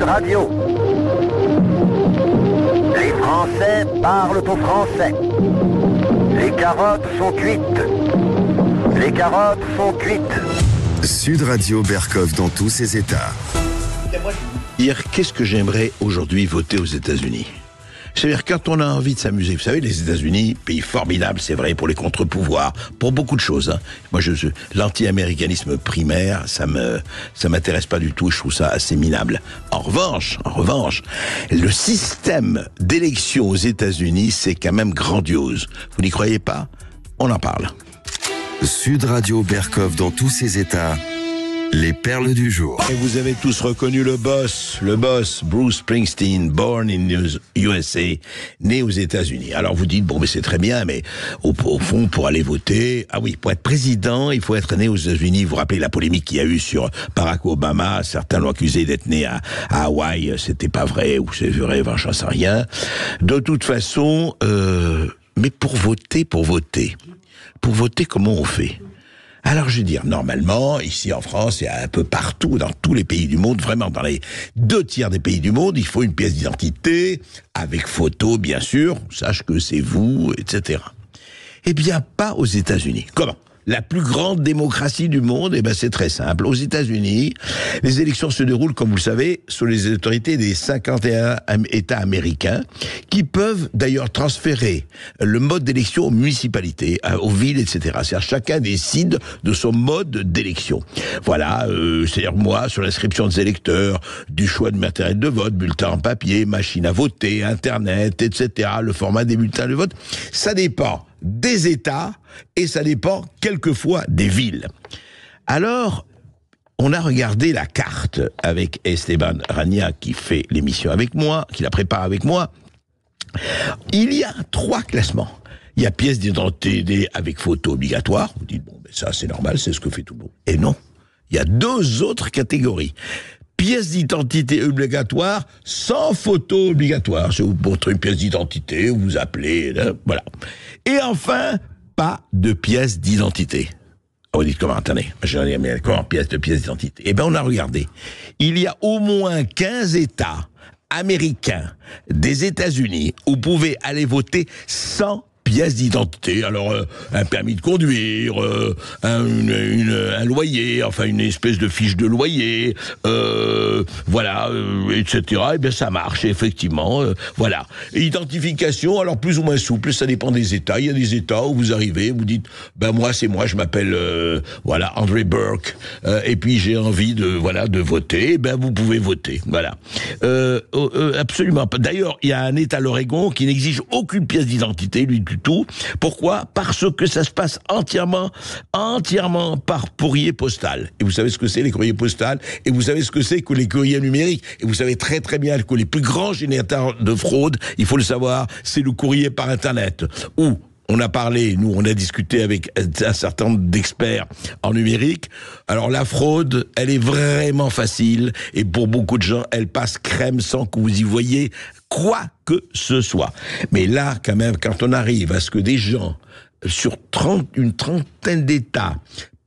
Radio. Les Français parlent aux Français. Les carottes sont cuites. Les carottes sont cuites. Sud Radio Berkov dans tous ses états. Dire qu'est-ce que j'aimerais aujourd'hui voter aux États-Unis. C'est-à-dire quand on a envie de s'amuser, vous savez, les États-Unis, pays formidable, c'est vrai, pour les contre-pouvoirs, pour beaucoup de choses. Hein. Moi, l'anti-américanisme primaire, ça m'intéresse pas du tout. Je trouve ça assez minable. En revanche, le système d'élection aux États-Unis, c'est quand même grandiose. Vous n'y croyez pas ? On en parle. Sud Radio Berkov dans tous ses états. Les perles du jour. Et vous avez tous reconnu le boss, Bruce Springsteen, born in USA, né aux États-Unis. Alors vous dites, bon, mais c'est très bien, mais au fond, pour aller voter, pour être président, il faut être né aux États-Unis. Vous vous rappelez la polémique qu'il y a eu sur Barack Obama, certains l'ont accusé d'être né à Hawaï, c'était pas vrai, ou c'est vrai, j'en sais rien. De toute façon, mais pour voter, comment on fait ? Alors, je veux dire, normalement, ici en France et un peu partout, dans tous les pays du monde, vraiment dans les 2/3 des pays du monde, il faut une pièce d'identité, avec photo, bien sûr, on sache que c'est vous, etc. Eh bien, pas aux États-Unis. Comment ? La plus grande démocratie du monde, c'est très simple. Aux États-Unis, les élections se déroulent, comme vous le savez, sous les autorités des 51 États américains, qui peuvent d'ailleurs transférer le mode d'élection aux municipalités, aux villes, etc. C'est-à-dire chacun décide de son mode d'élection. Voilà, c'est-à-dire moi, sur l'inscription des électeurs, du choix de matériel de vote, bulletin en papier, machine à voter, Internet, etc., le format des bulletins de vote, ça dépend des États, et ça dépend quelquefois des villes. Alors, on a regardé la carte avec Esteban Rania, qui fait l'émission avec moi, qui la prépare avec moi. Il y a 3 classements. Il y a pièce d'identité avec photo obligatoire. Vous dites, bon, ça c'est normal, c'est ce que fait tout le monde. Et non, il y a 2 autres catégories. Pièce d'identité obligatoire sans photo obligatoire. Si vous montrez une pièce d'identité, vous vous appelez, là, voilà. Et enfin, pas de pièce d'identité. Vous dites comment, attendez, comment pièce d'identité. Eh bien, on a regardé. Il y a au moins 15 États américains des États-Unis où vous pouvez aller voter sans pièce d'identité, alors un permis de conduire, un loyer, enfin une espèce de fiche de loyer, etc. Eh bien ça marche, effectivement, voilà. Identification, alors plus ou moins souple, ça dépend des États. Il y a des États où vous arrivez, vous dites, moi, je m'appelle, André Burke, et puis j'ai envie de voter, vous pouvez voter, voilà. Absolument pas. D'ailleurs, il y a un État, l'Oregon, qui n'exige aucune pièce d'identité, lui, du tout. Pourquoi ? Parce que ça se passe entièrement par courrier postal. Et vous savez ce que c'est, les courriers postaux, et vous savez ce que c'est que les courriers numériques, et vous savez très très bien que les plus grands générateurs de fraude, il faut le savoir, c'est le courrier par Internet, où on a parlé, nous, on a discuté avec un certain nombre d'experts en numérique. Alors, la fraude, elle est vraiment facile. Et pour beaucoup de gens, elle passe crème sans que vous y voyez quoi que ce soit. Mais là, quand même, quand on arrive à ce que des gens, sur une trentaine d'États,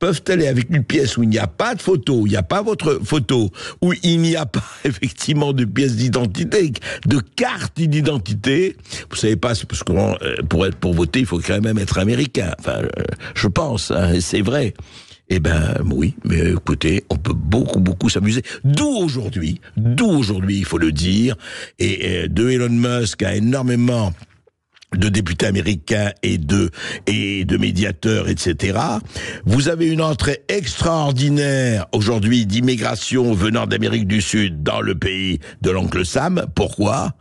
peuvent aller avec une pièce où il n'y a pas de photo, il n'y a pas votre photo, où il n'y a pas effectivement de pièce d'identité, de carte d'identité. Vous savez pas, c'est parce que pour voter, il faut quand même être américain. Enfin, je pense, hein, c'est vrai. Eh oui, mais écoutez, on peut beaucoup s'amuser. D'où aujourd'hui, il faut le dire, et de Elon Musk a énormément de députés américains et de médiateurs, etc. Vous avez une entrée extraordinaire aujourd'hui d'immigration venant d'Amérique du Sud dans le pays de l'oncle Sam. Pourquoi ?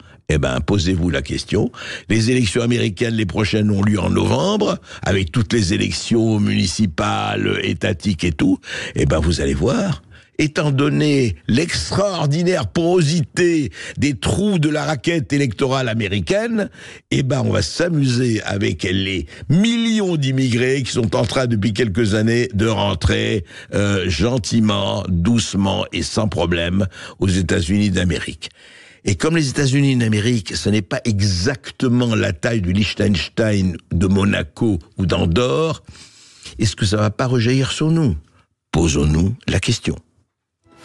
Posez-vous la question. Les élections américaines, les prochaines, ont lieu en novembre, avec toutes les élections municipales, étatiques et tout. Vous allez voir. Étant donné l'extraordinaire porosité des trous de la raquette électorale américaine, on va s'amuser avec les millions d'immigrés qui sont en train depuis quelques années de rentrer gentiment, doucement et sans problème aux États-Unis d'Amérique. Et comme les États-Unis d'Amérique, ce n'est pas exactement la taille du Liechtenstein, de Monaco ou d'Andorre, est-ce que ça va pas rejaillir sur nous ? Posons-nous la question.